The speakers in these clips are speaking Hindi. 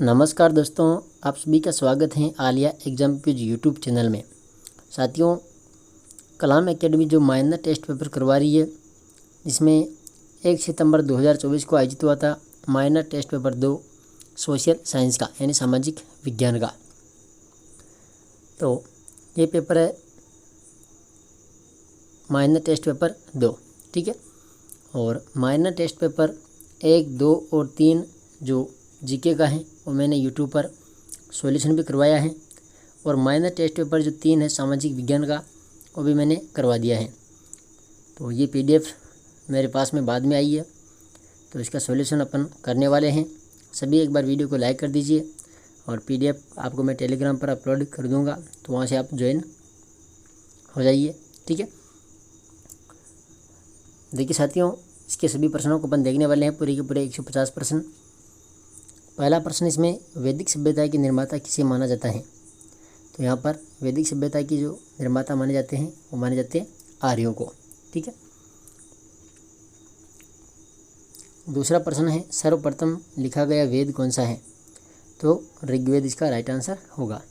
नमस्कार दोस्तों, आप सभी का स्वागत है Alia exam quiz YouTube channel में। साथियों, कलाम एकेडमी जो माइनर टेस्ट पेपर करवा रही है, जिसमें 1 सितंबर 2024 को आयोजित हुआ था minor test paper 2 social science का यानी सामाजिक विज्ञान का। तो ये पेपर है माइनर टेस्ट पेपर 2, ठीक है। और माइनर टेस्ट पेपर 1, 2 और 3 जो जीके का है वो मैंने यूट्यूब पर सॉल्यूशन भी करवाया है। और माइनर टेस्ट पेपर जो 3 है सामाजिक विज्ञान का, वो भी मैंने करवा दिया है। तो ये पीडीएफ मेरे पास में बाद में आई है, तो इसका सॉल्यूशन अपन करने वाले हैं। सभी एक बार वीडियो को लाइक कर दीजिए और पीडीएफ आपको मैं टेलीग्राम पर अपलोड कर दूंगा, तो वहाँ से आप ज्वाइन हो जाइए, ठीक है। देखिए साथियों, इसके सभी प्रश्नों को अपन देखने वाले हैं, पूरे के पूरे 150 प्रश्न। पहला प्रश्न इसमें, वैदिक सभ्यता के निर्माता किसे माना जाता है? तो यहाँ पर वैदिक सभ्यता की जो निर्माता माने जाते हैं वो माने जाते हैं आर्यों को, ठीक है। दूसरा प्रश्न है, सर्वप्रथम लिखा गया वेद कौन सा है? तो ऋग्वेद इसका राइट आंसर होगा।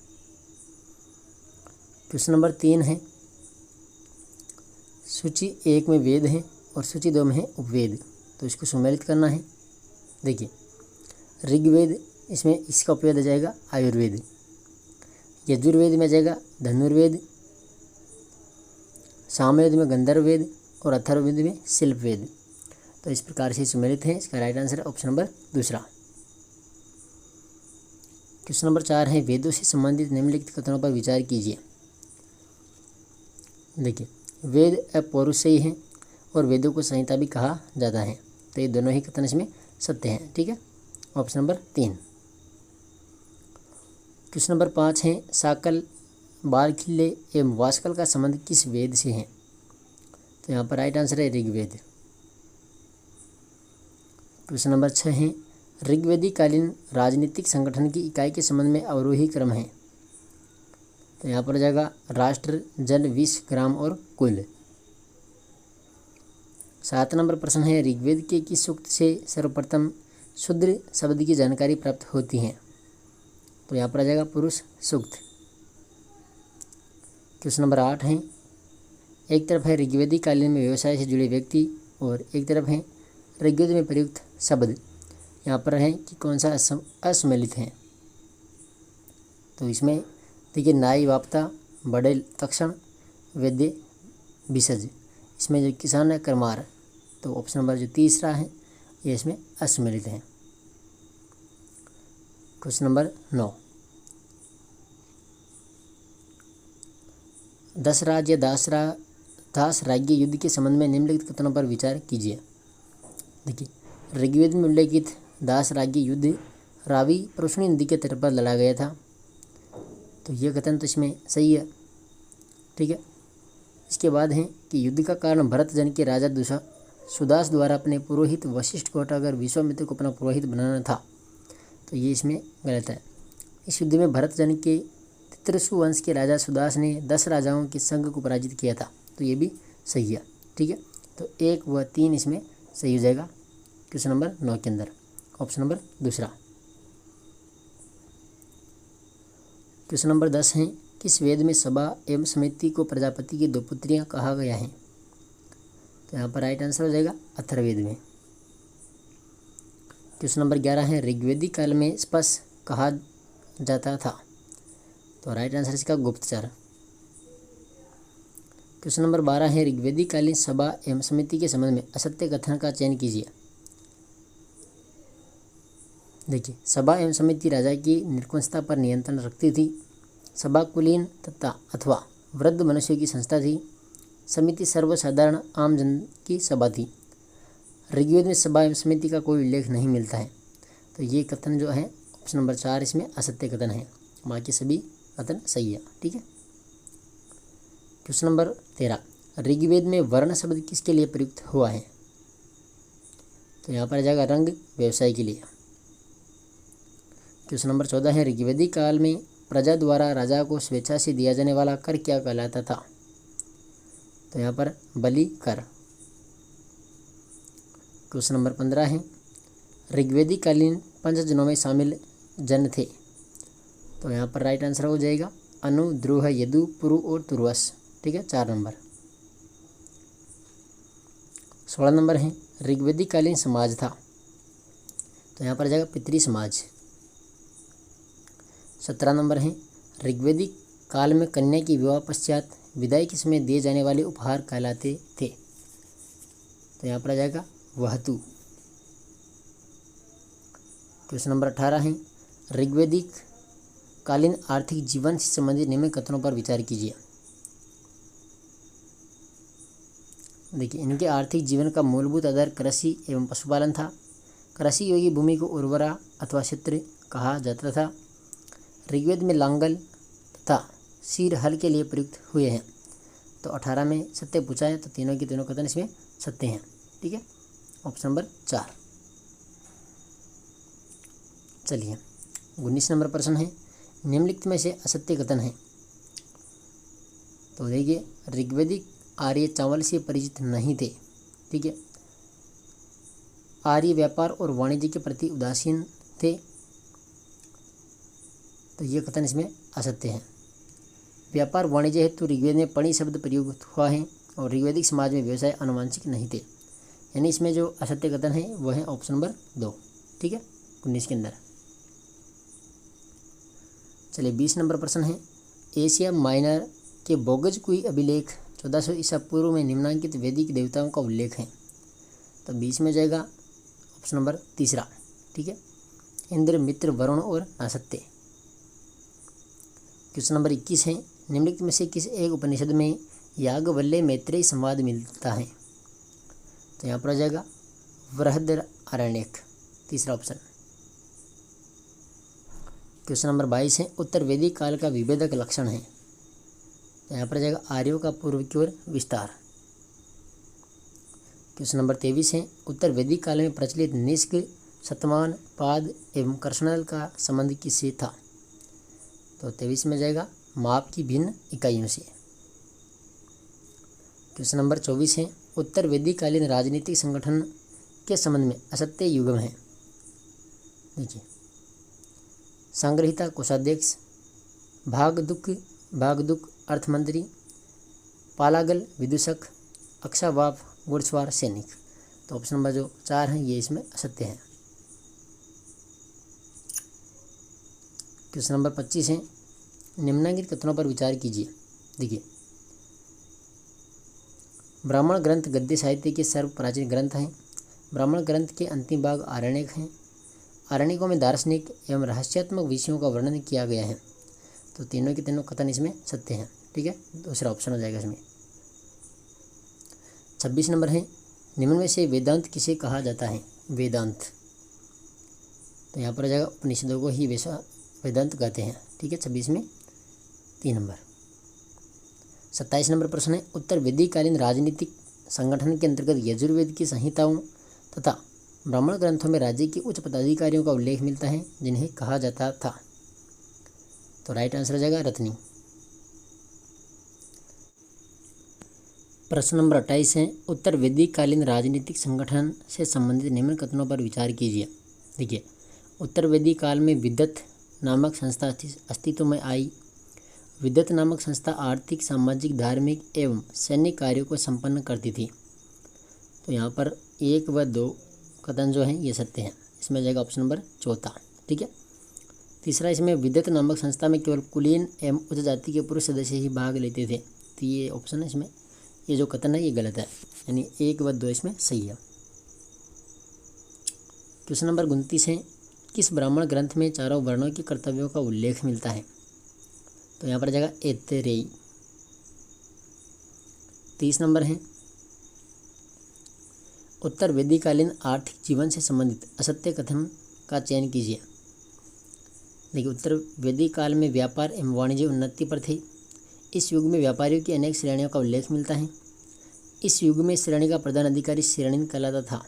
क्वेश्चन नंबर 3 है, सूची 1 में वेद है और सूची 2 में है उपवेद, तो इसको सम्मिलित करना है। देखिए, ऋग्वेद इसमें इसका उपवेद आ जाएगा आयुर्वेद, यजुर्वेद में आ जाएगा धनुर्वेद, सामवेद में गंधर्ववेद और अथर्ववेद में शिल्पवेद। तो इस प्रकार से सम्मिलित है। इसका राइट आंसर है ऑप्शन नंबर 2। क्वेश्चन नंबर 4 है, वेदों से संबंधित निम्नलिखित कथनों पर विचार कीजिए। देखिए, वेद अपौरुषेय है और वेदों को संहिता भी कहा जाता है, तो ये दोनों ही कथन इसमें सत्य हैं, ठीक है। Option number 3। क्वेश्चन नंबर 5 है, साकल, बालखिल्य एवं वास्कल का संबंध किस वेद से है? तो यहाँ पर राइट आंसर है ऋग्वेद। क्वेश्चन नंबर 6 है, ऋग्वेदी कालीन राजनीतिक संगठन की इकाई के संबंध में अवरोही क्रम है? तो यहाँ पर जाएगा राष्ट्र, जन, विश्व, ग्राम और कुल। 7 नंबर प्रश्न है, ऋग्वेद के किस सूक्त से सर्वप्रथम शूद्र शब्द की जानकारी प्राप्त होती है? तो यहाँ पर आ जाएगा पुरुष सूक्त। क्वेश्चन नंबर 8 है, एक तरफ है ऋग्वेदी कालीन में व्यवसाय से जुड़े व्यक्ति और एक तरफ है ऋग्वेद में प्रयुक्त शब्द, यहाँ पर है कि कौन सा असम्मिलित है? तो इसमें देखिए, नाई वाप्ता, बड़े तक्षण, वैद्य भिषज, इसमें जो किसान है करमार, तो ऑप्शन नंबर जो 3 है ये इसमें असम्मिलित है। क्वेश्चन नंबर 9, दशराज या दास राज्य युद्ध के संबंध में निम्नलिखित कथनों पर विचार कीजिए। देखिए, ऋग्वेद में उल्लेखित दास राज्य युद्ध रावी प्रश्नी नदी के तट पर लड़ा गया था, तो यह कथन तो इसमें सही है, ठीक है। इसके बाद है कि युद्ध का कारण भरत जन के राजा सुदास द्वारा अपने पुरोहित वशिष्ठ को हटाकर विश्वामित्र को अपना पुरोहित बनाना था, तो ये इसमें गलत है। इस युद्ध में भरत जन के तित्रसु वंश के राजा सुदास ने 10 राजाओं के संघ को पराजित किया था, तो ये भी सही है, ठीक है। तो 1 व 3 इसमें सही हो जाएगा क्वेश्चन नंबर 9 के अंदर, ऑप्शन नंबर 2। क्वेश्चन नंबर 10 है, किस वेद में सभा एवं समिति को प्रजापति की 2 पुत्रियां कहा गया है? तो यहाँ पर राइट आंसर हो जाएगा अथर्ववेद में। क्वेश्चन नंबर 11 है, ऋग्वेदी काल में स्पर्श कहा जाता था? तो राइट आंसर इसका गुप्तचर। क्वेश्चन नंबर 12 है, ऋग्वेदी कालीन सभा एवं समिति के संबंध में असत्य कथन का चयन कीजिए। देखिए, सभा एवं समिति राजा की निरंकुशता पर नियंत्रण रखती थी। सभा कुलीन तथा अथवा वृद्ध मनुष्यों की संस्था थी। समिति सर्वसाधारण आम जन की सभा थी। ऋग्वेद में सभा एवं समिति का कोई उल्लेख नहीं मिलता है, तो ये कथन जो है ऑप्शन नंबर 4 इसमें असत्य कथन है, बाकी सभी कथन सही है, ठीक है। क्वेश्चन नंबर 13, ऋग्वेद में वर्ण शब्द किसके लिए प्रयुक्त हुआ है? तो यहाँ पर आ जाएगा रंग व्यवसाय के लिए। क्वेश्चन नंबर 14 है, ऋग्वेदी काल में प्रजा द्वारा राजा को स्वेच्छा से दिया जाने वाला कर क्या कहलाता था? तो यहाँ पर बलि कर। क्वेश्चन नंबर 15 है, ऋग्वेदी कालीन पंचजनों में शामिल जन थे। तो यहाँ पर राइट आंसर हो जाएगा अनु, द्रुह, यदु, पुरु और तुर्वस। ठीक है, 4 नंबर। 16 नंबर है ऋग्वेदिक कालीन समाज था। तो यहाँ पर जाएगा पितृ समाज। 17 नंबर है ऋग्वेदिक काल में कन्या की विवाह पश्चात विदाई के समय दिए जाने वाले उपहार कहलाते थे। तो यहाँ पर आ जाएगा वहतु। क्वेश्चन नंबर 18 है ऋग्वेदिक कालीन आर्थिक जीवन से संबंधित निम्न कथनों पर विचार कीजिए। देखिए, इनके आर्थिक जीवन का मूलभूत आधार कृषि एवं पशुपालन था। कृषि योगी भूमि को उर्वरा अथवा क्षेत्र कहा जाता था। ऋग्वेद में लांगल तथा सीर हल के लिए प्रयुक्त हुए हैं। तो 18 में सत्य पूछा है, तो तीनों के तीनों कथन इसमें सत्य हैं। ठीक है, ऑप्शन नंबर 4। चलिए, 19 नंबर प्रश्न है निम्नलिखित में से असत्य कथन है। तो देखिए, ऋग्वेदिक आर्य चावल से परिचित नहीं थे। ठीक है, आर्य व्यापार और वाणिज्य के प्रति उदासीन थे। तो ये कथन इसमें असत्य है। व्यापार वाणिज्य हेतु ऋग्वेद में पणि शब्द प्रयोग हुआ है और ऋग्वेदिक समाज में व्यवसाय आनुवांशिक नहीं थे। यानी इसमें जो असत्य कथन है वह है ऑप्शन नंबर 2। ठीक है, 19 के अंदर। चलिए, 20 नंबर प्रश्न है एशिया माइनर के बोगजकुई अभिलेख 1400 ईसा पूर्व में निम्नांकित वैदिक देवताओं का उल्लेख है। तो 20 में जाएगा ऑप्शन नंबर 3। ठीक है, इंद्र, मित्र, वरुण और नासत्य। क्वेश्चन नंबर 21 है निम्नलिखित में से किस एक उपनिषद में याज्ञवल्क्य मैत्रेयी संवाद मिलता है। तो यहाँ पर आ जाएगा बृहदारण्यक, 3 ऑप्शन। क्वेश्चन नंबर 22 है उत्तर वैदिक काल का विभेदक लक्षण है। तो यहाँ पर आ जाएगा आर्यों का पूर्व की ओर विस्तार। क्वेश्चन नंबर 23 है उत्तर वैदिक काल में प्रचलित निष्क, शतमान, पाद एवं कर्षणल का संबंध किससे था। तो 23 में जाएगा माप की भिन्न इकाइयों से। क्वेश्चन नंबर 24 है उत्तर वैदिक कालीन राजनीतिक संगठन के संबंध में असत्य युग्म है। देखिए, संग्रहिता कोषाध्यक्ष, भागदुक अर्थमंत्री, पालागल विदूषक, अक्षावाप घुड़सवार सैनिक। तो ऑप्शन नंबर जो 4 है ये इसमें असत्य है। क्वेश्चन नंबर 25 है निम्नलिखित कथनों पर विचार कीजिए। देखिए, ब्राह्मण ग्रंथ गद्य साहित्य के सर्व प्राचीन ग्रंथ हैं। ब्राह्मण ग्रंथ के अंतिम भाग आरण्यक हैं। आरण्यकों में दार्शनिक एवं रहस्यात्मक विषयों का वर्णन किया गया है। तो तीनों के तीनों कथन इसमें सत्य हैं। ठीक है, दूसरा ऑप्शन हो जाएगा इसमें। 26 नंबर है निम्न में से वेदांत किसे कहा जाता है। वेदांत, तो यहाँ पर आ जाएगा उपनिषदों को ही वेदांत कहते हैं। ठीक है, 26 में 3 नंबर। 27 नंबर प्रश्न है उत्तर वैदिक कालीन राजनीतिक संगठन के अंतर्गत यजुर्वेद की संहिताओं तथा ब्राह्मण ग्रंथों में राज्य के उच्च पदाधिकारियों का उल्लेख मिलता है जिन्हें कहा जाता था। तो राइट आंसर हो जाएगा रत्नी। प्रश्न नंबर 28 है उत्तर वैदिक कालीन राजनीतिक संगठन से संबंधित निम्न कथनों पर विचार कीजिए। देखिए, उत्तर वैदिक काल में विद्वत नामक संस्था अस्तित्व में आई। विद्वत नामक संस्था आर्थिक, सामाजिक, धार्मिक एवं सैन्य कार्यों को संपन्न करती थी। तो यहाँ पर 1 व 2 कथन जो हैं ये सत्य हैं। इसमें जाएगा ऑप्शन नंबर 4। ठीक है, तीसरा इसमें विद्वत नामक संस्था में केवल कुलीन एवं उच्च जाति के पुरुष सदस्य ही भाग लेते थे। तो ये ऑप्शन है इसमें, ये जो कथन है ये गलत है, यानी 1 व 2 इसमें सही है। क्वेश्चन नंबर 29 है किस ब्राह्मण ग्रंथ में चारों वर्णों के कर्तव्यों का उल्लेख मिलता है। तो यहाँ पर जाएगा ऐतरेयी। 30 नंबर है उत्तर वैदिक कालीन आर्थिक जीवन से संबंधित असत्य कथन का चयन कीजिए। देखिए, उत्तर वैदिक काल में व्यापार एवं वाणिज्य उन्नति पर थे। इस युग में व्यापारियों की अनेक श्रेणियों का उल्लेख मिलता है। इस युग में श्रेणी का प्रधान अधिकारी श्रेणी कहलाता था।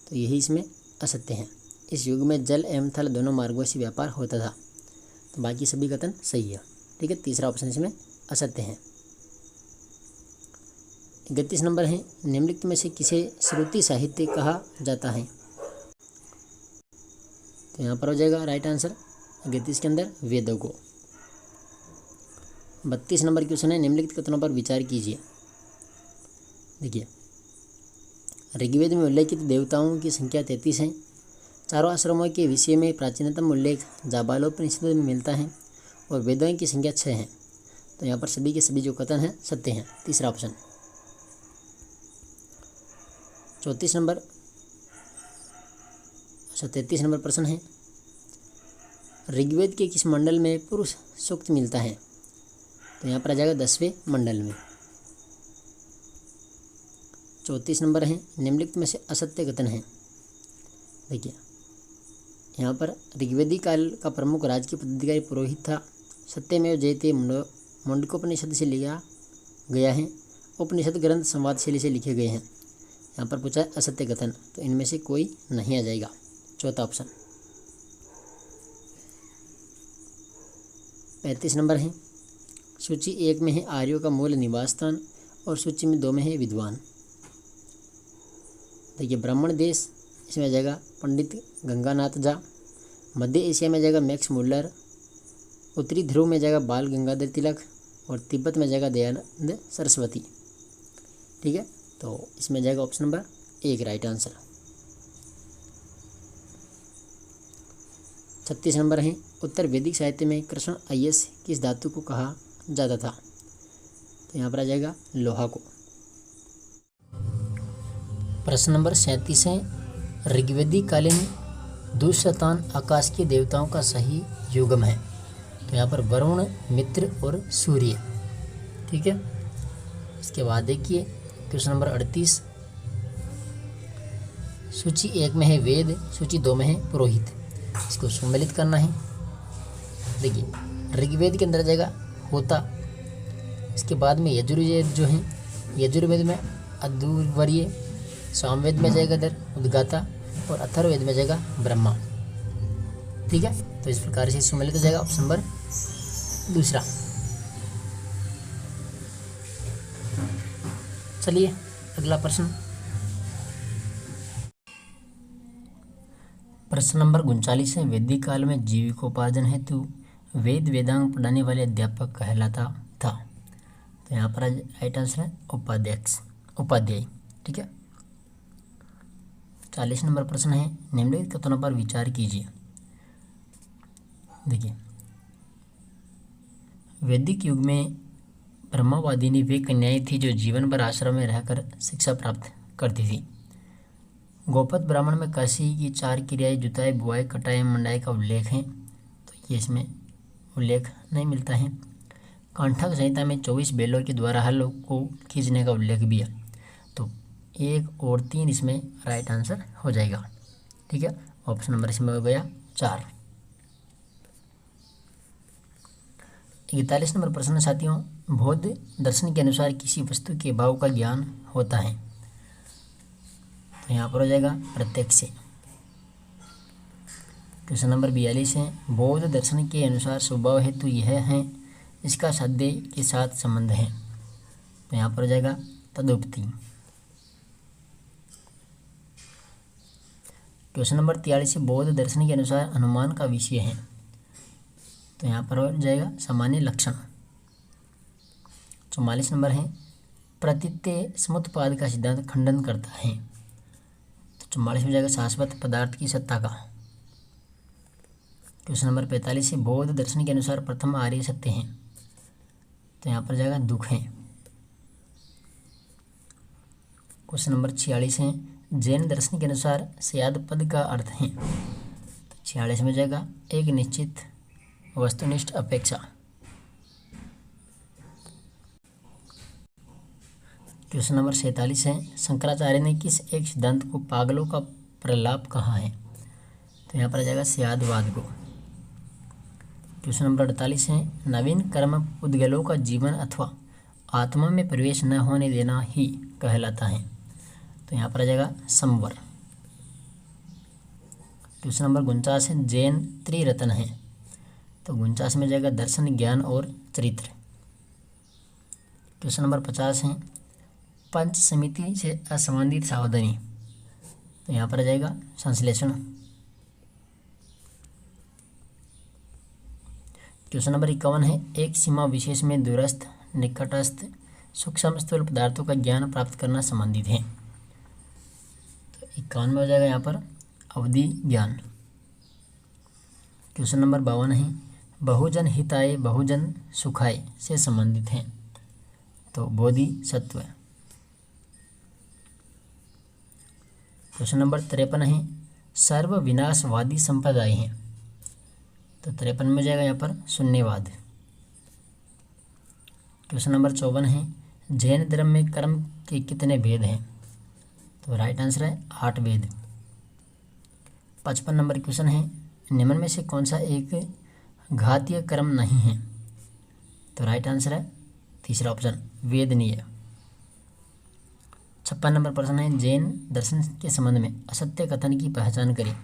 तो यही इसमें असत्य है। इस युग में जल एवं थल दोनों मार्गों से व्यापार होता था। तो बाकी सभी कथन सही है। ठीक है, तीसरा ऑप्शन इसमें असत्य है। 31 नंबर है निम्नलिखित में से किसे श्रुति साहित्य कहा जाता है। तो तो यहाँ पर हो जाएगा राइट आंसर 31 के अंदर वेदों को। 32 नंबर क्वेश्चन है, निम्नलिखित कथनों पर विचार कीजिए। देखिए, ऋग्वेद में उल्लेखित देवताओं की संख्या 33 है। चारों आश्रमों के विषय में प्राचीनतम उल्लेख जाबालोपनिषद में मिलता है और वेदों की संख्या 6 है। तो यहाँ पर सभी के सभी जो कथन हैं सत्य हैं। तीसरा ऑप्शन। 34 नंबर 33 नंबर प्रश्न है, ऋग्वेद के किस मंडल में पुरुष सूक्त मिलता है? तो यहाँ पर आ जाएगा 10वें मंडल में। 34 नंबर है, निम्नलिखित में से असत्य कथन है। देखिए, यहाँ पर ऋग्वेदी काल का प्रमुख राजकीय पदाधिकारी पुरोहित था। सत्यमेव जयते मुंडकोपनिषद से लिया गया है। उपनिषद ग्रंथ संवाद शैली से लिखे गए हैं। यहाँ पर पूछा है असत्य कथन, तो इनमें से कोई नहीं आ जाएगा। चौथा ऑप्शन। 35 नंबर है, सूची 1 में है आर्यों का मूल निवास स्थान और सूची में 2 में है विद्वान। देखिए, ब्राह्मण देश इसमें आ जाएगा पंडित गंगानाथ झा। मध्य एशिया में जाएगा मैक्स मुल्लर। उत्तरी ध्रुव में जाएगा बाल गंगाधर तिलक और तिब्बत में जाएगा दयानंद सरस्वती। ठीक है, तो इसमें जाएगा option number 1 right answer. 36 number है, उत्तर वैदिक साहित्य में कृष्ण अयस किस धातु को कहा जाता था? तो यहाँ पर आ जाएगा लोहा को। प्रश्न नंबर 37 है, ऋग्वेदी कालीन दुष्यतान आकाश के देवताओं का सही युगम है? तो यहाँ पर वरुण, मित्र और सूर्य। ठीक है, इसके बाद देखिए क्वेश्चन नंबर 38, सूची 1 में है वेद, सूची 2 में है पुरोहित। इसको सम्मिलित करना है। देखिए, ऋग्वेद के अंदर जाएगा होता, इसके बाद में यजुर्वेद जो है, यजुर्वेद में अदुर्वर्य, सामवेद में जाएगा इधर उद्गाता और अथर्ववेद में जाएगा ब्रह्मा। ठीक है, तो इस प्रकार से सम्मिलित हो जाएगा ऑप्शन नंबर 2। चलिए अगला प्रश्न, प्रश्न नंबर 39 है, वैदिक काल में जीविकोपार्जन हेतु वेद वेदांग पढ़ाने वाले अध्यापक कहलाता था? तो यहाँ पर राइट आंसर है उपाध्याय। ठीक है, 40 नंबर प्रश्न है, निम्नलिखित कथनों पर विचार कीजिए। देखिए, वैदिक युग में ब्रह्मवादिनी वे कन्याएं थी जो जीवन भर आश्रम में रहकर शिक्षा प्राप्त करती थी। गोपद ब्राह्मण में काशी की 4 क्रियाएं जुताई, बुआई, कटाई, मंडाई का उल्लेख है, तो ये इसमें उल्लेख नहीं मिलता है। कांठक संहिता में 24 बैलों के द्वारा हल को खींचने का उल्लेख भी है, तो 1 और 3 इसमें राइट आंसर हो जाएगा। ठीक है, ऑप्शन नंबर इसमें हो गया 4। 41 नंबर प्रश्न साथियों, बौद्ध दर्शन के अनुसार किसी वस्तु के भाव का ज्ञान होता है? तो यहाँ पर हो जाएगा प्रत्यक्ष से। क्वेश्चन नंबर 42 है, बौद्ध दर्शन के अनुसार स्वभाव हेतु यह है, इसका साध्य के साथ संबंध है? तो यहाँ पर हो जाएगा तदुक्ति। क्वेश्चन नंबर 43 है, बौद्ध दर्शन के अनुसार अनुमान का विषय है? तो यहाँ पर हो जाएगा सामान्य लक्षण। 44 नंबर है, प्रतीत्य समुत्पाद का सिद्धांत खंडन करता है? तो 44 में जाएगा शाश्वत पदार्थ की सत्ता का। क्वेश्चन नंबर 45 है, बौद्ध दर्शन के अनुसार प्रथम आर्य सत्य हैं? तो यहाँ पर जाएगा दुख है। क्वेश्चन नंबर 46 है, जैन दर्शन के अनुसार स्याद पद का अर्थ है? तो 46 में जाएगा एक निश्चित वस्तुनिष्ठ अपेक्षा। क्वेश्चन नंबर 47 है, शंकराचार्य ने किस एक सिद्धांत को पागलों का प्रलाप कहा है? तो यहाँ पर आ जाएगा स्यादवाद को। क्वेश्चन नंबर 48 है, नवीन कर्म उद्गलों का जीवन अथवा आत्मा में प्रवेश न होने देना ही कहलाता है? तो यहाँ पर आ जाएगा संवर। क्वेश्चन नंबर 49 है, जैन त्रिरत्न है? तो 49 में जाएगा दर्शन, ज्ञान और चरित्र। क्वेश्चन नंबर 50 है, पंच समिति से असंबंधित सावधानी? तो यहाँ पर आ जाएगा संश्लेषण। क्वेश्चन नंबर 51 है, एक सीमा विशेष में दूरस्थ, निकटस्थ, सूक्ष्म स्थूल पदार्थों का ज्ञान प्राप्त करना संबंधित है। तो 51 में हो जाएगा यहाँ पर अवधि ज्ञान। क्वेश्चन नंबर 52 है, बहुजन हिताय बहुजन सुखाय से संबंधित है। तो बोधिसत्व। क्वेश्चन नंबर 53 है, सर्व विनाशवादी संप्रदाय है। तो 53 में जाएगा यहाँ पर शून्यवाद। क्वेश्चन नंबर 54 है, जैन धर्म में कर्म के कितने भेद हैं। तो राइट आंसर है 8 भेद। 55 नंबर क्वेश्चन है, निम्न में से कौन सा एक घातीय कर्म नहीं है। तो राइट आंसर है तीसरा ऑप्शन वेदनीय। 56 नंबर प्रश्न है, जैन दर्शन के संबंध में असत्य कथन की पहचान करें।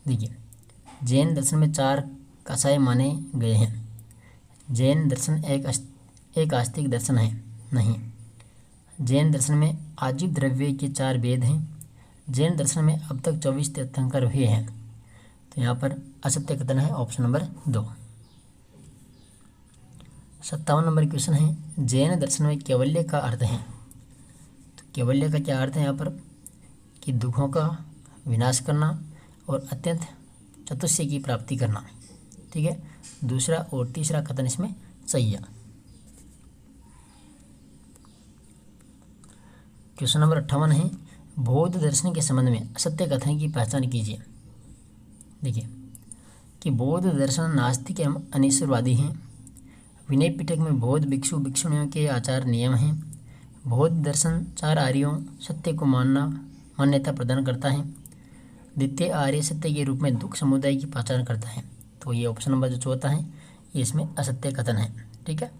देखिए, जैन दर्शन में 4 कसाय माने गए हैं। जैन दर्शन एक आस्तिक दर्शन है नहीं। जैन दर्शन में आजीव द्रव्य के 4 भेद हैं। जैन दर्शन में अब तक 24 तीर्थंकर हुए हैं। तो यहाँ पर असत्य कथन है ऑप्शन नंबर 2। 57 नंबर क्वेश्चन है, जैन दर्शन में कैवल्य का अर्थ है। तो कैवल्य का क्या अर्थ है यहाँ पर कि दुखों का विनाश करना और अत्यंत चतुष्य की प्राप्ति करना। ठीक है, दूसरा और तीसरा कथन इसमें सही है। क्वेश्चन नंबर 58 है, बौद्ध दर्शन के संबंध में असत्य कथन की पहचान कीजिए। देखिए कि बौद्ध दर्शन नास्तिक एवं अनिश्वरवादी हैं। विनय पिटक में बौद्ध भिक्षु भिक्षुणियों के आचार नियम हैं। बौद्ध दर्शन 4 आर्यों सत्य को मान्यता प्रदान करता है। द्वितीय आर्य सत्य के रूप में दुख समुदाय की पहचान करता है। तो ये ऑप्शन नंबर जो चौथा है ये इसमें असत्य कथन है। ठीक है,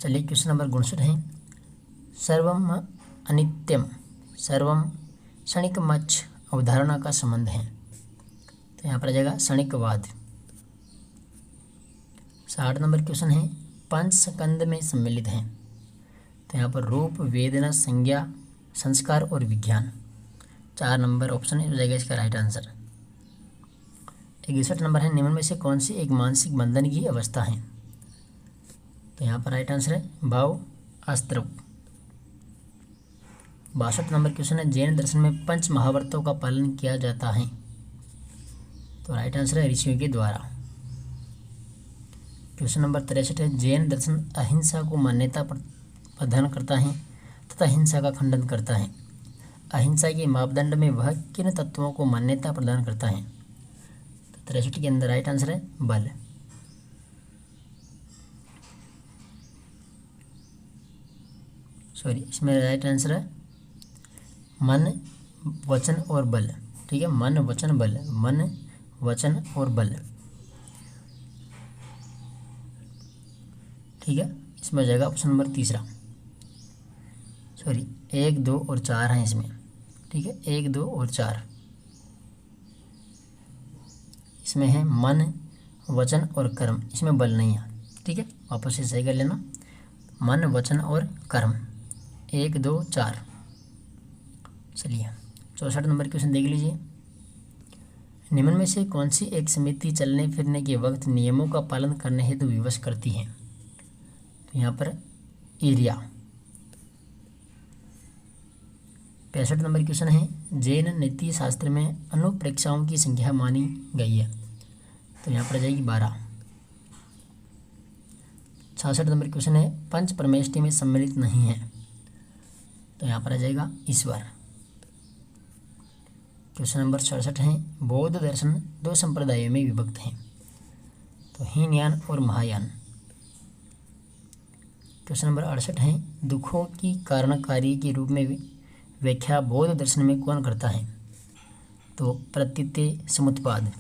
चलिए क्वेश्चन नंबर 59 है, सर्वम अनित्यम सर्वम क्षणिकमच्छ अवधारणा का संबंध है। तो यहाँ पर आ जाएगा क्षणिकवाद। 60 नंबर क्वेश्चन है, पंच स्कंद में सम्मिलित हैं। तो यहाँ पर रूप, वेदना, संज्ञा, संस्कार और विज्ञान। 4 नंबर ऑप्शन हो जाएगा इसका राइट आंसर। 61 नंबर है, निम्न में से कौन सी एक मानसिक बंधन की अवस्था है। तो यहाँ पर राइट आंसर है भाव आस्त्रव। 62 नंबर क्वेश्चन है, जैन दर्शन में पंच महाव्रतों का पालन किया जाता है। तो राइट आंसर है ऋषियों के द्वारा। क्वेश्चन नंबर 63 है, जैन दर्शन अहिंसा को मान्यता प्रदान करता है तथा हिंसा का खंडन करता है। अहिंसा के मापदंड में वह किन तत्वों को मान्यता प्रदान करता है। तो 63 के अंदर राइट आंसर है बल। सॉरी, इसमें राइट आंसर है मन, वचन और बल। ठीक है, मन, वचन, बल। मन, वचन और बल। ठीक है, इसमें हो जाएगा ऑप्शन नंबर तीसरा। सॉरी, 1, 2 और 4 हैं इसमें। ठीक है, 1, 2 और 4 इसमें है मन, वचन और कर्म। इसमें बल नहीं है। ठीक है, वापस से सही कर लेना, मन, वचन और कर्म। 1, 2, 4। चलिए 64 नंबर क्वेश्चन देख लीजिए, निम्न में से कौन सी एक समिति चलने फिरने के वक्त नियमों का पालन करने हेतु विवश करती है। तो यहाँ पर एरिया। 65 नंबर क्वेश्चन है, जैन नीति शास्त्र में अनुप्रेक्षाओं की संख्या मानी गई है। तो यहाँ पर आ जाएगी 12। 66 नंबर क्वेश्चन है, पंच परमेष्टि में सम्मिलित नहीं है। तो यहाँ पर आ जाएगा ईश्वर। क्वेश्चन नंबर 67 है, बौद्ध दर्शन 2 संप्रदायों में विभक्त हैं। तो हीनयान और महायान। क्वेश्चन नंबर 68 है, दुखों की कारणकारी के रूप में व्याख्या बौद्ध दर्शन में कौन करता है। तो प्रतीत्य समुत्पाद।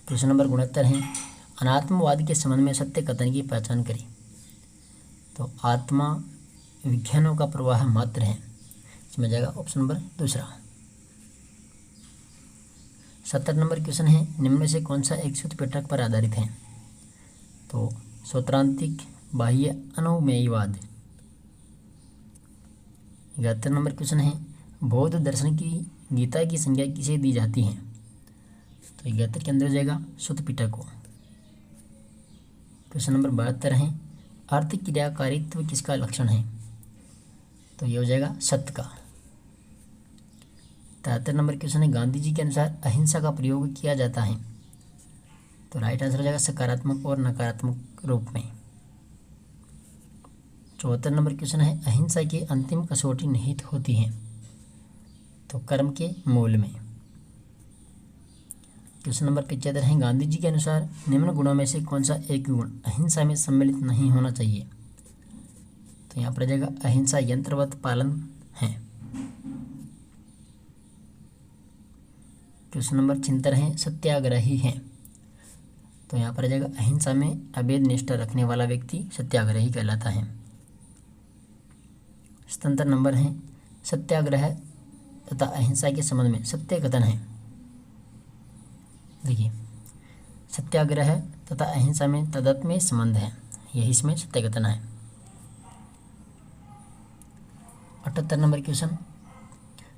क्वेश्चन नंबर 69 है, अनात्मवाद के संबंध में सत्य कथन की पहचान करें। तो आत्मा विज्ञानों का प्रवाह मात्र है। इसमें जाएगा ऑप्शन नंबर दूसरा। 70 नंबर क्वेश्चन है, निम्न में से कौन सा एक सूत्रपिटक पर आधारित है। तो स्वत्रांतिक बाह्य अनुमेयवाद। 71 नंबर क्वेश्चन है, बौद्ध दर्शन की गीता की संज्ञा किसे दी जाती है? तो गीता के अंदर हो जाएगा सुत पिटक को। क्वेश्चन नंबर 72 है, अर्थ क्रियाकारित्व किसका लक्षण है? तो ये हो जाएगा सत्य का। 73 नंबर क्वेश्चन है, गांधी जी के अनुसार अहिंसा का प्रयोग किया जाता है? तो राइट आंसर हो जाएगा सकारात्मक और नकारात्मक रूप में। 74 नंबर क्वेश्चन है, अहिंसा की अंतिम कसौटी निहित होती है? तो कर्म के मूल में। क्वेश्चन नंबर 75 है, गांधी जी के अनुसार निम्न गुणों में से कौन सा एक गुण अहिंसा में सम्मिलित नहीं होना चाहिए? तो यहाँ पर आ जाएगा अहिंसा यंत्रवत पालन है। क्वेश्चन नंबर 76 है, सत्याग्रही है? तो यहाँ पर आ जाएगा अहिंसा में अभेद निष्ठा रखने वाला व्यक्ति सत्याग्रही कहलाता है। 77 नंबर है, सत्याग्रह तथा अहिंसा के संबंध में सत्य कथन है? देखिए, सत्याग्रह तथा अहिंसा में तदात्म्य संबंध है, यही इसमें सत्य कथन है। 78 नंबर क्वेश्चन,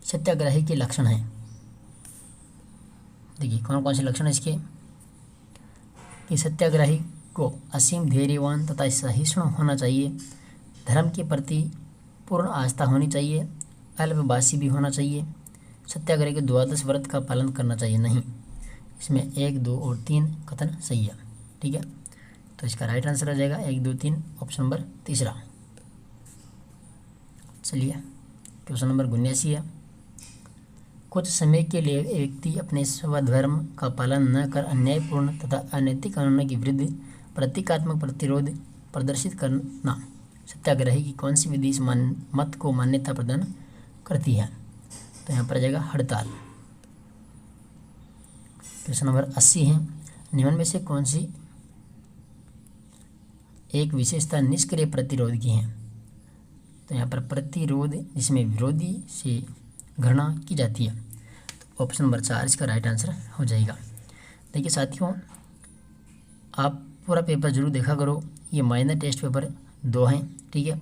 सत्याग्रही के लक्षण है? देखिए कौन कौन से लक्षण है इसके, कि सत्याग्रही को असीम धैर्यवान तथा सहिष्णु होना चाहिए, धर्म के प्रति पूर्ण आस्था होनी चाहिए, अल्पभाषी भी होना चाहिए, सत्याग्रह के 12 व्रत का पालन करना चाहिए। नहीं, इसमें 1, 2 और 3 कथन सही है। ठीक है, तो इसका राइट आंसर हो जाएगा 1, 2, 3 ऑप्शन नंबर तीसरा। चलिए क्वेश्चन नंबर 79 है, कुछ समय के लिए व्यक्ति अपने स्वधर्म का पालन न कर अन्यायपूर्ण तथा अनैतिक कानूनों के विरुद्ध प्रतीकात्मक प्रतिरोध प्रदर्शित करना सत्याग्रही की कौन सी विधि इस मत को मान्यता प्रदान करती है? तो यहाँ पर आ जाएगा हड़ताल। क्वेश्चन नंबर 80 है, निम्न में से कौन सी एक विशेषता निष्क्रिय प्रतिरोध की है? तो यहाँ पर प्रतिरोध जिसमें विरोधी से घृणा की जाती है, तो ऑप्शन नंबर 4 इसका राइट आंसर हो जाएगा। देखिए साथियों, आप पूरा पेपर जरूर देखा करो, ये माइनर टेस्ट पेपर 2 हैं। ठीक है,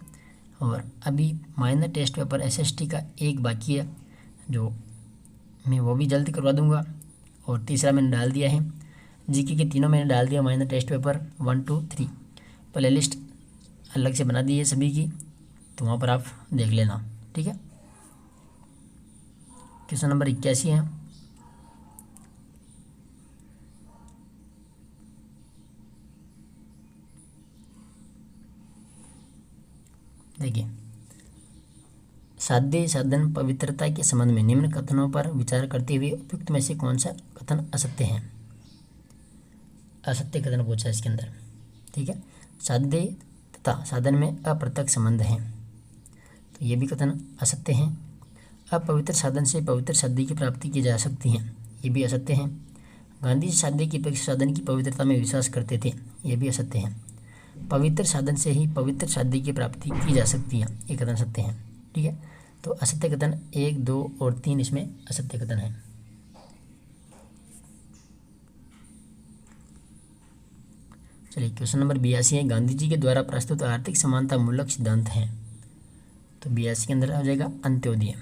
और अभी माइनर टेस्ट पेपर एसएसटी का 1 बाकी है, जो मैं वो भी जल्दी करवा दूंगा, और तीसरा मैंने डाल दिया है। जीके के तीनों मैंने डाल दिया minor test paper 1, 2, 3 playlist अलग से बना दी है सभी की, तो वहाँ पर आप देख लेना। ठीक है, क्वेश्चन नंबर 81 है, देखिए साध्य साधन पवित्रता के संबंध में निम्न कथनों पर विचार करते हुए उपयुक्त में से कौन सा कथन असत्य है? असत्य कथन पूछा इसके अंदर। ठीक है, साध्य तथा साधन में अप्रत्यक्ष संबंध है, तो ये भी कथन असत्य है। अपवित्र साधन से पवित्र साध्य की प्राप्ति की जा सकती है, ये भी असत्य है। गांधी जी साध्य की अपेक्षा साधन की पवित्रता में विश्वास करते थे, ये भी असत्य है। पवित्र साधन से ही पवित्र साध्य की प्राप्ति की जा सकती है, ये कथन सत्य है। ठीक है, तो असत्य कथन 1, 2 और 3 इसमें असत्य कथन है। चलिए क्वेश्चन नंबर 82 है, गांधी जी के द्वारा प्रस्तुत आर्थिक समानता मूलक सिद्धांत है? तो 82 के अंदर आ जाएगा अंत्योदय।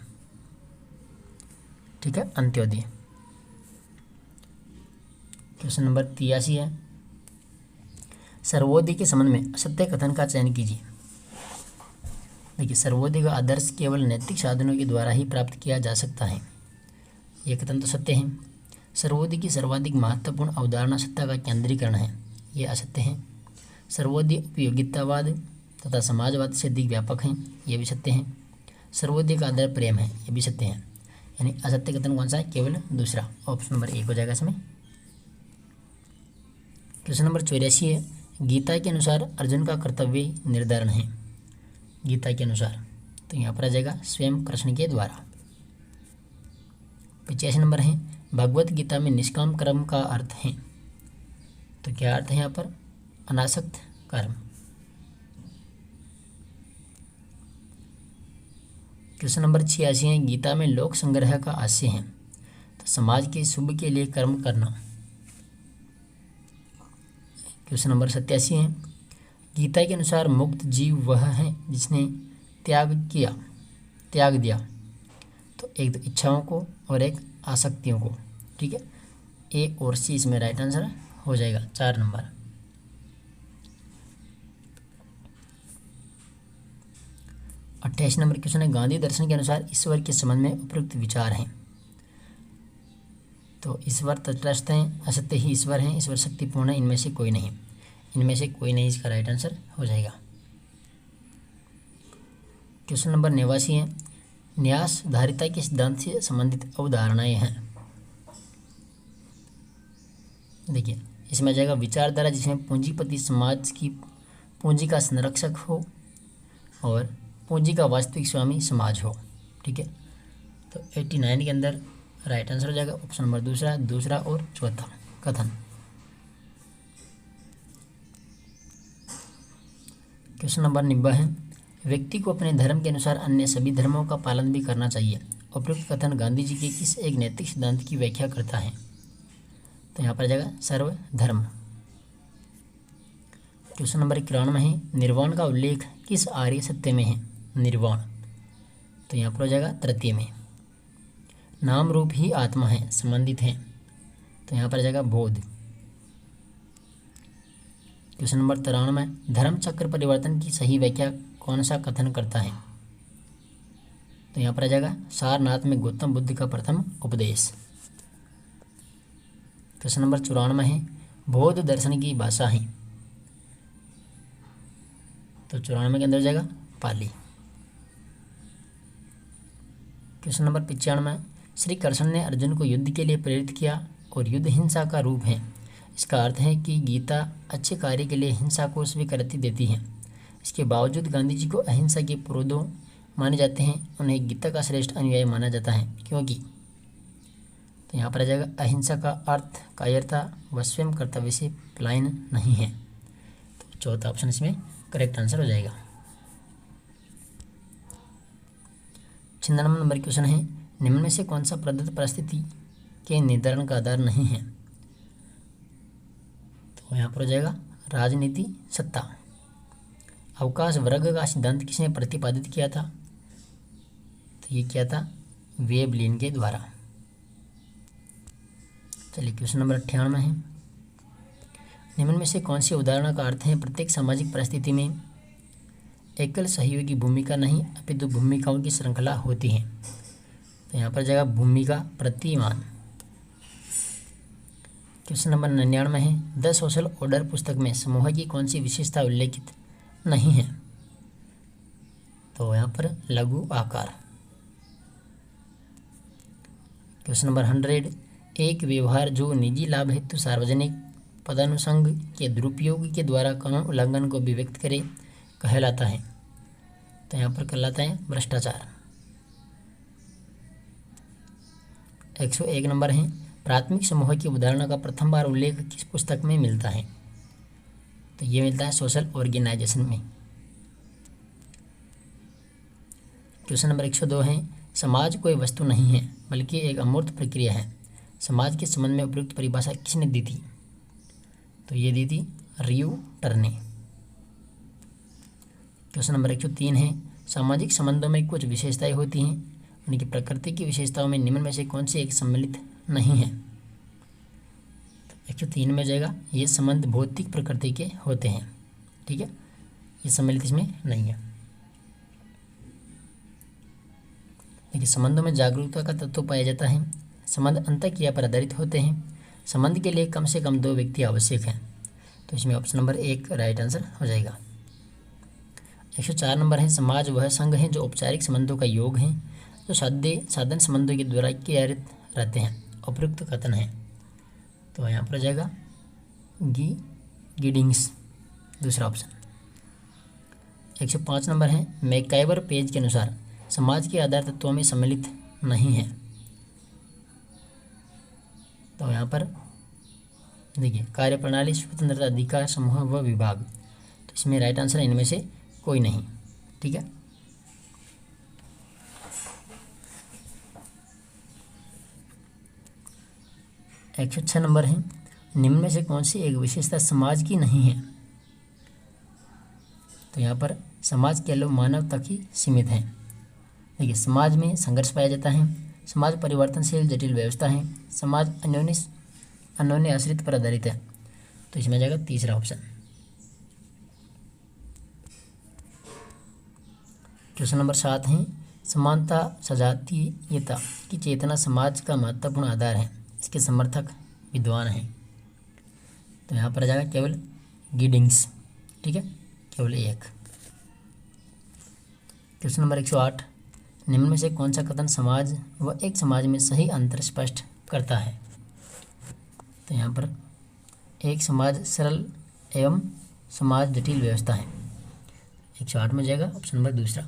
ठीक है, अंत्योदय। क्वेश्चन नंबर 83 है, सर्वोदय के संबंध में असत्य कथन का चयन कीजिए। देखिए सर्वोदय का आदर्श केवल नैतिक साधनों के द्वारा ही प्राप्त किया जा सकता है, ये कथन तो सत्य है। सर्वोदय की सर्वाधिक महत्वपूर्ण अवधारणा सत्ता का केंद्रीकरण है, ये असत्य है। सर्वोदय उपयोगितावाद तथा समाजवाद से अधिक व्यापक है, ये भी सत्य है। सर्वोदय का आधार प्रेम है, ये भी सत्य है। यानी असत्य कथन कौन सा है? केवल दूसरा, ऑप्शन नंबर 1 हो जाएगा इसमें। क्वेश्चन नंबर 84 है, गीता के अनुसार अर्जुन का कर्तव्य निर्धारण है? गीता के अनुसार, तो यहाँ पर आ जाएगा स्वयं कृष्ण के द्वारा। 85 नंबर है, भगवत गीता में निष्काम कर्म का अर्थ है? तो क्या अर्थ है यहाँ पर? अनासक्त कर्म। क्वेश्चन नंबर 86 है, गीता में लोक संग्रह का आशय है? तो समाज के शुभ के लिए कर्म करना। क्वेश्चन नंबर 87 है, गीता के अनुसार मुक्त जीव वह है जिसने त्याग दिया। तो एक तो इच्छाओं को और एक आसक्तियों को, ठीक है। ए और सी इसमें राइट आंसर हो जाएगा 4 नंबर। 28 नंबर क्वेश्चन है, गांधी दर्शन के अनुसार ईश्वर के संबंध में उपयुक्त विचार हैं। तो ईश्वर तटस्थ हैं, असत्य ही ईश्वर हैं, ईश्वर शक्तिपूर्ण है, इनमें से कोई नहीं। इनमें से कोई नहीं इसका राइट आंसर हो जाएगा। क्वेश्चन नंबर 89 है, न्यास धारिता के सिद्धांत से संबंधित अवधारणाएं हैं। देखिए इसमें आ जाएगा विचारधारा जिसमें पूंजीपति समाज की पूंजी का संरक्षक हो और पूंजी का वास्तविक स्वामी समाज हो, ठीक है। तो 89 के अंदर राइट आंसर हो जाएगा ऑप्शन नंबर दूसरा और चौथा कथन। क्वेश्चन नंबर 90 है, व्यक्ति को अपने धर्म के अनुसार अन्य सभी धर्मों का पालन भी करना चाहिए। उपयुक्त कथन गांधी जी के किस एक नैतिक सिद्धांत की व्याख्या करता है? तो यहाँ पर आ जाएगा सर्वधर्म। क्वेश्चन नंबर 91 है, निर्वाण का उल्लेख किस आर्य सत्य में है? निर्वाण, तो यहाँ पर हो जाएगा तृतीय में। नाम रूप ही आत्मा है, संबंधित है, तो यहाँ पर आ जाएगा बोध। क्वेश्चन नंबर 93, धर्म चक्र परिवर्तन की सही व्याख्या कौन सा कथन करता है? तो यहाँ पर आ जाएगा सारनाथ में गौतम बुद्ध का प्रथम उपदेश। क्वेश्चन नंबर 94 है, बौद्ध दर्शन की भाषा है। तो 94 के अंदर जाएगा पाली। क्वेश्चन नंबर 95, श्री कृष्ण ने अर्जुन को युद्ध के लिए प्रेरित किया और युद्ध हिंसा का रूप है। इसका अर्थ है कि गीता अच्छे कार्य के लिए हिंसा को स्वीकृति देती है। इसके बावजूद गांधी जी को अहिंसा के पुरोधा माने जाते हैं, उन्हें गीता का श्रेष्ठ अनुयायी माना जाता है, क्योंकि तो यहाँ पर आ जाएगा अहिंसा का अर्थ कायरता व स्वयं कर्तव्य से पलायन नहीं है। तो चौथा ऑप्शन इसमें करेक्ट आंसर हो जाएगा। 96 नंबर क्वेश्चन है, निम्न में से कौन सा प्रदत्त परिस्थिति के निर्धारण का आधार नहीं है? तो यहाँ पर हो जाएगा राजनीति सत्ता। अवकाश वर्ग का सिद्धांत किसने प्रतिपादित किया था? तो ये किया था वेबलिन के द्वारा। चलिए क्वेश्चन नंबर 98 है, निम्न में से कौन सी अवधारणा का अर्थ है प्रत्येक सामाजिक परिस्थिति में एकल सहयोगी भूमिका नहीं अपितु भूमिकाओं की श्रृंखला होती है? तो यहाँ पर जाएगा भूमिका प्रतिमान। क्वेश्चन नंबर 99 है, द सोशल ऑर्डर पुस्तक में समूह की कौन सी विशेषता उल्लेखित नहीं है? तो यहाँ पर लघु आकार। क्वेश्चन नंबर 100, एक व्यवहार जो निजी लाभ हेतु सार्वजनिक पदानुसंग के दुरुपयोग के द्वारा कानून उल्लंघन को अभिव्यक्त करे कहलाता है? तो यहाँ पर कहलाता है भ्रष्टाचार। 101 नंबर है, प्राथमिक समूह की उदाहरण का प्रथम बार उल्लेख किस पुस्तक में मिलता है? तो ये मिलता है सोशल ऑर्गेनाइजेशन में। क्वेश्चन नंबर 102 है, समाज कोई वस्तु नहीं है बल्कि एक अमूर्त प्रक्रिया है। समाज के संबंध में उपयुक्त परिभाषा किसने दी थी? तो ये दी थी रियूटर ने। क्वेश्चन नंबर 103 है, सामाजिक संबंधों में कुछ विशेषताएं होती हैं, उनकी प्रकृति की विशेषताओं में निम्न में से कौन सी एक सम्मिलित नहीं है? तो 103 में जाएगा ये संबंध भौतिक प्रकृति के होते हैं, ठीक है, ये सम्मिलित इसमें नहीं है। देखिए संबंधों में जागरूकता का तत्व पाया जाता है, संबंध अंतःक्रिया पर आधारित होते हैं, संबंध के लिए कम से कम 2 व्यक्ति आवश्यक हैं। तो इसमें ऑप्शन नंबर 1 राइट आंसर हो जाएगा। 104 नंबर है, समाज वह संघ है जो औपचारिक संबंधों का योग है, जो साधन संबंधों के द्वारा क्रियारत रहते हैं, उपयुक्त कथन है। तो यहाँ पर हो जाएगा गिडिंग्स, दूसरा ऑप्शन। 105 नंबर है, मैकाइवर पेज के अनुसार समाज के आधार तत्वों में सम्मिलित नहीं है। तो यहाँ पर देखिए कार्यप्रणाली, स्वतंत्रता, अधिकार, समूह व विभाग। तो इसमें राइट आंसर है इनमें से कोई नहीं, ठीक है। एक 106 नंबर है, निम्न में से कौन सी एक विशेषता समाज की नहीं है? तो यहाँ पर समाज केवल मानव तक ही सीमित है। देखिए, समाज में संघर्ष पाया जाता है, समाज परिवर्तनशील जटिल व्यवस्था है, समाज अन्योन्य आश्रित पर आधारित है। तो इसमें जाएगा तीसरा ऑप्शन। क्वेश्चन नंबर 7 है, समानता सजातीयता की चेतना समाज का महत्वपूर्ण आधार है, इसके समर्थक विद्वान हैं। तो यहाँ पर जाएगा केवल गिडिंग्स, ठीक है, केवल एक। क्वेश्चन नंबर 108, निम्न में से कौन सा कथन समाज व एक समाज में सही अंतर स्पष्ट करता है? तो यहाँ पर एक समाज सरल एवं समाज जटिल व्यवस्था है। 108 में जाएगा ऑप्शन नंबर दूसरा।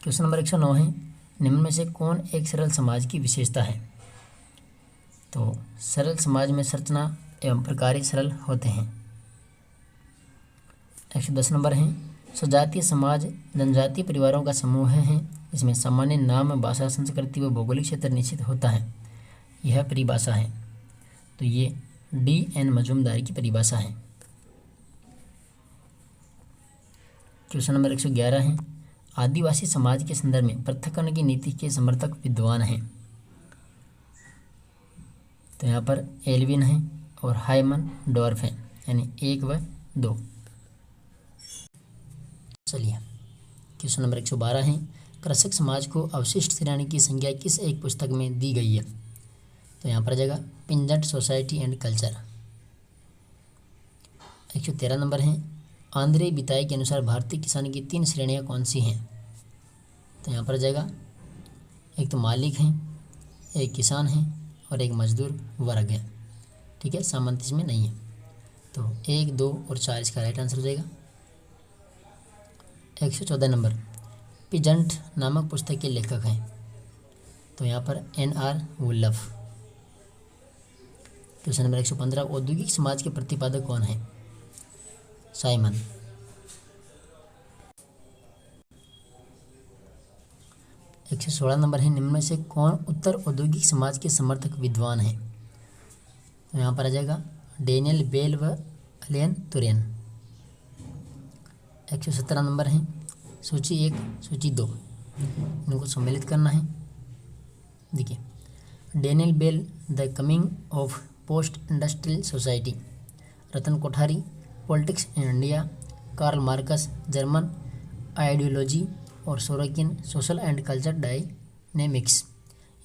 क्वेश्चन नंबर 109 है, निम्न में से कौन एक सरल समाज की विशेषता है? तो सरल समाज में संरचना एवं प्रकार्य सरल होते हैं। 110 नंबर है, सजातीय समाज जनजातीय परिवारों का समूह है, इसमें सामान्य नाम, भाषा, संस्कृति व भौगोलिक क्षेत्र निश्चित होता है, यह परिभाषा है। तो ये D.N. मजूमदार की परिभाषा है। क्वेश्चन नंबर 111 है, आदिवासी समाज के संदर्भ में पृथक्करण की नीति के समर्थक विद्वान हैं। तो यहाँ पर एल्विन है और हाइमन डॉर्फ है, यानी 1 व 2। चलिए, क्वेश्चन नंबर 112 है, कृषक समाज को अवशिष्ट श्रेणी की संज्ञा किस एक पुस्तक में दी गई है? तो यहाँ पर जाएगा पिंजट सोसाइटी एंड कल्चर। 113 नंबर है, आंद्रे बिताई के अनुसार भारतीय किसान की 3 श्रेणियाँ कौन सी हैं? तो यहाँ पर जाएगा एक तो मालिक हैं, एक किसान हैं और एक मजदूर वर्ग है, ठीक है, सामंत इसमें नहीं है। तो 1, 2 और 4 इसका राइट आंसर हो जाएगा। 114 नंबर, पिजंट नामक पुस्तक के लेखक हैं। तो यहाँ पर N.R. वुल्फ। क्वेश्चन नंबर 115, औद्योगिक समाज के प्रतिपादक कौन है? साइमन। 116 नंबर है, निम्न में से कौन उत्तर औद्योगिक समाज के समर्थक विद्वान हैं? तो यहाँ पर आ जाएगा डेनियल बेल व अलेन तुरेन। 117 नंबर है, सूची 1, सूची 2, इनको सम्मिलित करना है। देखिए, Daniel Bell, the coming of post industrial society, Ratan Kothari, politics in India, Karl Marx, German ideology और Sorokin, social and culture dynamics,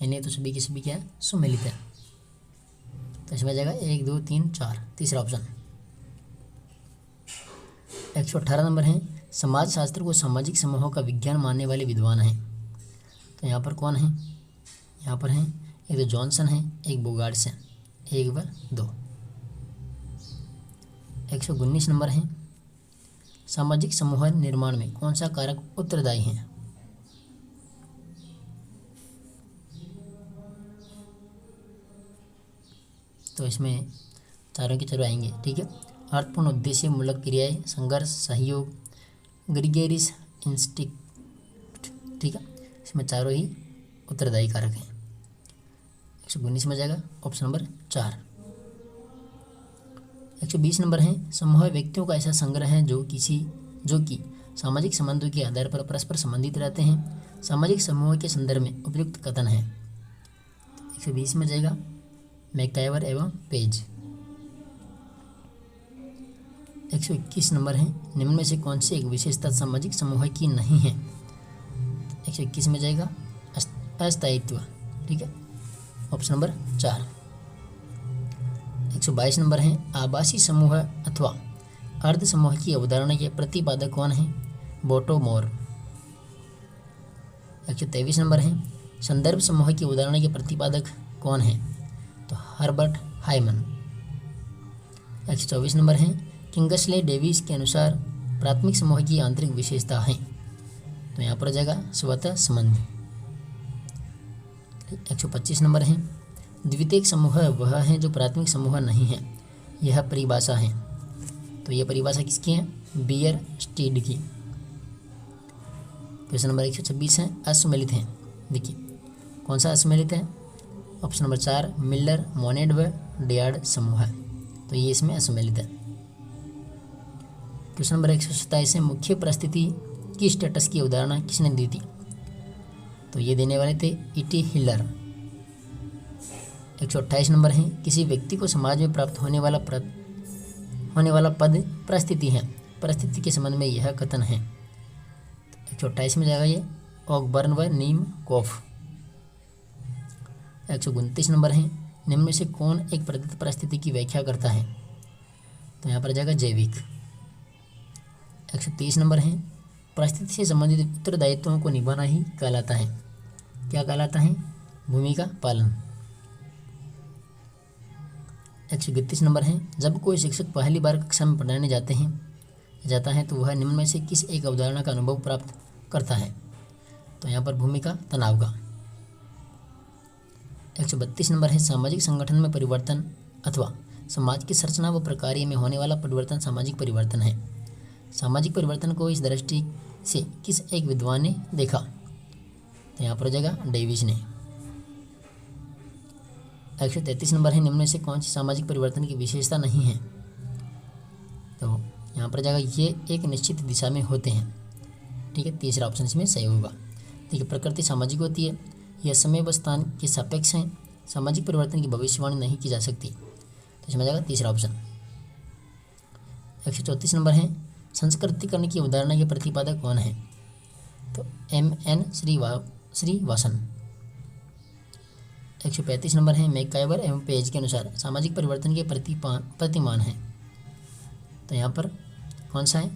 यानी तो सभी के सभी क्या है, सम्मिलित है। तो इसमें जाएगा 1, 2, 3, 4, तीसरा ऑप्शन। 118 नंबर है, समाज शास्त्र को सामाजिक समूहों का विज्ञान मानने वाले विद्वान हैं। तो यहाँ पर कौन है? यहाँ पर हैं एक तो जॉनसन है, एक बोगार्ड्स है, 1 व 2। 119 नंबर है, सामाजिक समूह निर्माण में कौन सा कारक उत्तरदायी है? तो इसमें चारों के चारों आएंगे, ठीक है। अर्थपूर्ण उद्देश्य मूलक क्रियाएं, संघर्ष, सहयोग, ग्रीगेरिस इंस्टिक्ट, ठीक है, इसमें चारों ही उत्तरदायी कारक हैं। 119 में जाएगा ऑप्शन नंबर 4। 120 नंबर है, समूह व्यक्तियों का ऐसा संग्रह है जो कि सामाजिक संबंधों के आधार पर परस्पर संबंधित रहते हैं। सामाजिक समूह के संदर्भ में उपयुक्त कथन है। 120 में जाएगा मैकाइवर एवं पेज। 121 नंबर है, निम्न में से कौन सी एक विशेषता सामाजिक समूह की नहीं है? 121 में जाएगा अस्थायित्व, ठीक है, ऑप्शन नंबर 4। 122 नंबर है, आभासी समूह अथवा अर्ध समूह की अवधारणा के प्रतिपादक कौन है? बोटो मोर। 123 नंबर है, संदर्भ समूह की अवधारणा के प्रतिपादक कौन है? तो हर्बर्ट हाइमन। 124 नंबर है, किंगस्ले डेविस के अनुसार प्राथमिक समूह की आंतरिक विशेषता है। तो यहाँ पर आ जाएगा स्वतः संबंध। 125 नंबर है, द्वितीयक समूह वह है जो प्राथमिक समूह नहीं है, यह परिभाषा है। तो यह परिभाषा किसकी है? बियर स्टीड की। क्वेश्चन नंबर 126 है, असम्मिलित है। देखिए कौन सा असम्मिलित है? ऑप्शन नंबर 4 मिलर, मोनेड व डियार्ड समूह है। तो ये इसमें असम्मिलित है। क्वेश्चन नंबर 127 है, मुख्य परिस्थिति की स्टेटस की अवधारणा किसने दी थी? तो ये देने वाले थे E.T. हिलर। 128 नंबर है, किसी व्यक्ति को समाज में प्राप्त होने वाला पद परिस्थिति है। परिस्थिति के संबंध में यह कथन है। 128 में जाएगा ये ऑकबर्न व नीम कॉफ। 129 नंबर है, निम्न में से कौन एक प्रदत्त परिस्थिति की व्याख्या करता है? तो यहाँ पर जाएगा जैविक। 130 नंबर है, परिस्थिति से संबंधित उत्तरदायित्वों को निभाना ही कहलाता है। क्या कहलाता है? भूमिका पालन। 131 नंबर है, जब कोई शिक्षक पहली बार कक्षा में पढ़ाने जाता है तो वह निम्न में से किस एक अवधारणा का अनुभव प्राप्त करता है? तो यहाँ पर भूमिका तनाव का। 132 नंबर है, सामाजिक संगठन में परिवर्तन अथवा समाज की संरचना व प्रक्रिया में होने वाला परिवर्तन सामाजिक परिवर्तन है। सामाजिक परिवर्तन को इस दृष्टि से किस एक विद्वान ने देखा? तो यहाँ पर हो जाएगा डेविस ने। 133 नंबर है, निम्न में से कौन सी सामाजिक परिवर्तन की विशेषता नहीं है? तो यहाँ पर जाएगा ये एक निश्चित दिशा में होते हैं। ठीक है, तीसरा ऑप्शन इसमें सही होगा। ठीक है, प्रकृति सामाजिक होती है, यह समय व स्थान के सापेक्ष है, सामाजिक परिवर्तन की भविष्यवाणी नहीं की जा सकती। तो इसमें जाएगा तीसरा ऑप्शन। 134 नंबर है, संस्कृतिकरण की अवधारणा के प्रतिपादक कौन है? तो M.N. श्रीवासन। 135 नंबर है, मैकाइवर एवं पेज के अनुसार सामाजिक परिवर्तन के प्रतिमान है। तो यहाँ पर कौन सा है?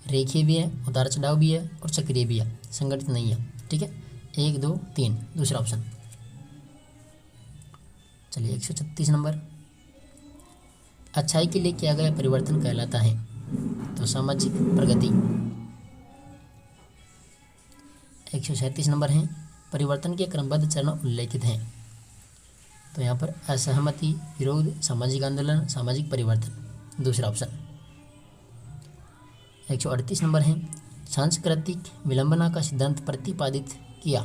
रेखीय भी है, उतार चढ़ाव भी है और चक्रीय भी है, संगठित नहीं है। ठीक है, 1, 2, 3 दूसरा ऑप्शन। चलिए 136 नंबर, अच्छाई के लिए किया गया परिवर्तन कहलाता है। तो सामाजिक प्रगति। 137 नंबर है, परिवर्तन के क्रमबद्ध चरण उल्लेखित हैं। तो यहाँ पर असहमति, विरोध, सामाजिक आंदोलन, सामाजिक परिवर्तन दूसरा ऑप्शन। 138 नंबर है, सांस्कृतिक विलंबना का सिद्धांत प्रतिपादित किया।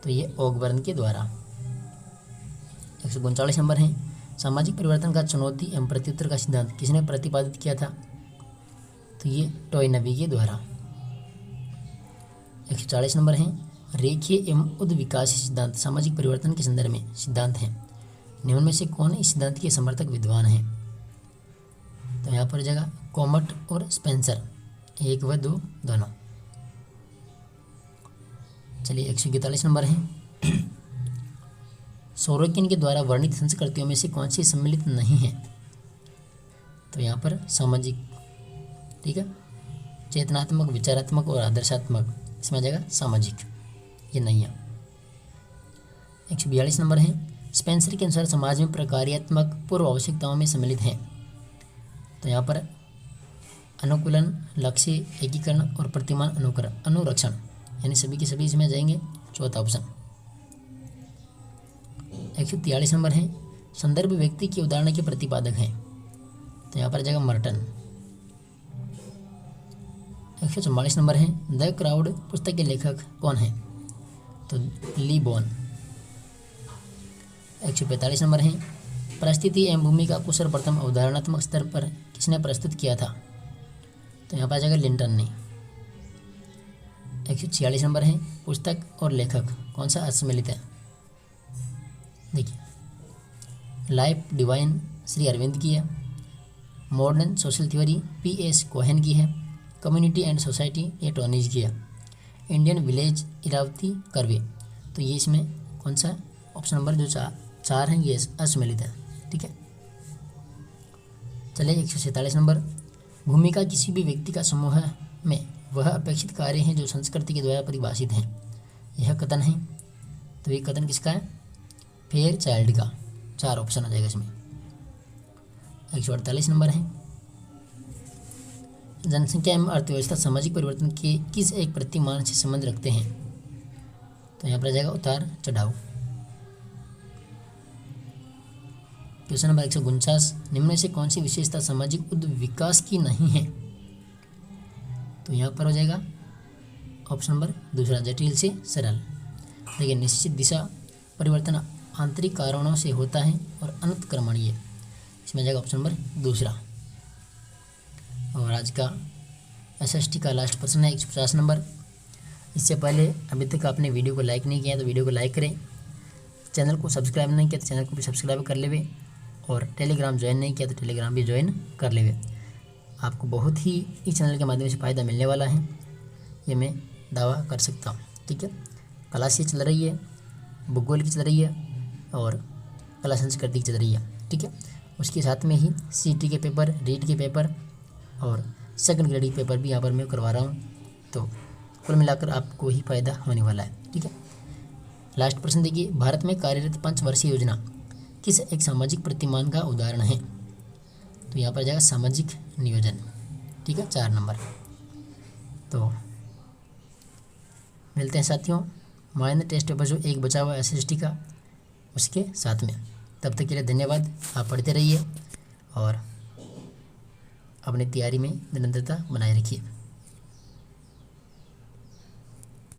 तो ये ऑकबर्न के द्वारा। 139 नंबर है, सामाजिक परिवर्तन का चुनौती एवं प्रत्युत्तर का सिद्धांत किसने प्रतिपादित किया था? तो ये टॉयनबी के द्वारा। 140 नंबर है, रेखीय एवं उद्विकास सिद्धांत सामाजिक परिवर्तन के संदर्भ में सिद्धांत हैं। निम्न में से कौन इस सिद्धांत के समर्थक विद्वान हैं? तो यहाँ पर जगह कॉमट और स्पेंसर, 1 व 2 दोनों। चलिए 141 नंबर है, सोरोकिन के द्वारा वर्णित संस्कृतियों में से कौन सी सम्मिलित नहीं है? तो यहाँ पर सामाजिक, ठीक है, चेतनात्मक, विचारात्मक और आदर्शात्मक, इसमें आ जाएगा सामाजिक, ये नहीं है। 142 नंबर है, स्पेंसर के अनुसार समाज में प्रकार्यात्मक पूर्व आवश्यकताओं में सम्मिलित हैं। तो यहाँ पर अनुकूलन, लक्ष्य, एकीकरण और प्रतिमान अनुरक्षण, यानी सभी के सभी इसमें जाएंगे, चौथा ऑप्शन। 143 नंबर है, संदर्भ व्यक्ति की अवधारणा के प्रतिपादक हैं। तो यहाँ पर जाएगा मर्टन। 144 नंबर है, द क्राउड पुस्तक के लेखक कौन है? तो ली बोन। 145 नंबर है, परिस्थिति एवं भूमि का को सर्वप्रथम अवधारणात्मक स्तर पर किसने प्रस्तुत किया था? तो यहाँ पर आ जाएगा लिंटन ने। 146 नंबर है, पुस्तक और लेखक कौन सा असम्मिलित है? देखिए, लाइफ डिवाइन श्री अरविंद की है, modern social theory P.S. Cohen की है, कम्युनिटी एंड सोसाइटी ये टोनीज की है, इंडियन विलेज इरावती कर्वे। तो ये इसमें कौन सा ऑप्शन नंबर जो 4 हैं ये असम्मिलित है। ठीक है, चलिए 147 नंबर, भूमिका किसी भी व्यक्ति का समूह में वह अपेक्षित कार्य हैं जो संस्कृति के द्वारा परिभाषित हैं, यह कथन है। तो ये कथन किसका है? फेयर चाइल्ड का। 4 ऑप्शन आ जाएगा इसमें। 148 नंबर है, जनसंख्या एवं अर्थव्यवस्था सामाजिक परिवर्तन के किस एक प्रतिमान से संबंध रखते हैं? तो यहाँ पर आ जाएगा उतार चढ़ाव। क्वेश्चन नंबर 149, निम्न में से कौन सी विशेषता सामाजिक उद्विकास की नहीं है? तो यहाँ पर हो जाएगा ऑप्शन नंबर दूसरा, जटिल से सरल। देखिए, निश्चित दिशा परिवर्तन आंतरिक कारणों से होता है और अनुत्क्रमणीय, इसमें जाएगा ऑप्शन नंबर दूसरा। और आज का SST का लास्ट प्रश्न है 150 नंबर। इससे पहले अभी तक आपने वीडियो को लाइक नहीं किया तो वीडियो को लाइक करें, चैनल को सब्सक्राइब नहीं किया तो चैनल को भी सब्सक्राइब कर लेवे, और टेलीग्राम ज्वाइन नहीं किया तो टेलीग्राम भी ज्वाइन कर लेवे। आपको बहुत ही इस चैनल के माध्यम से फ़ायदा मिलने वाला है, ये मैं दावा कर सकता हूँ। ठीक है, क्लास ये चल रही है, भूगोल की चल रही है और कला संस्कृति की चल रही है। ठीक है, उसके साथ में ही CT के पेपर, रीट के पेपर और सेकंड ग्रेड के पेपर भी यहाँ पर मैं करवा रहा हूँ, तो कुल मिलाकर आपको ही फ़ायदा होने वाला है। ठीक है, लास्ट प्रश्न देखिए, भारत में कार्यरत 5 वर्षीय योजना किस एक सामाजिक प्रतिमान का उदाहरण है? तो यहाँ पर जाएगा सामाजिक नियोजन। ठीक है, 4 नंबर। तो मिलते हैं साथियों माइनर टेस्ट पेपर जो एक बचा हुआ है SST का, उसके साथ में। तब तक के लिए धन्यवाद। आप पढ़ते रहिए और अपनी तैयारी में निरंतरता बनाए रखिए।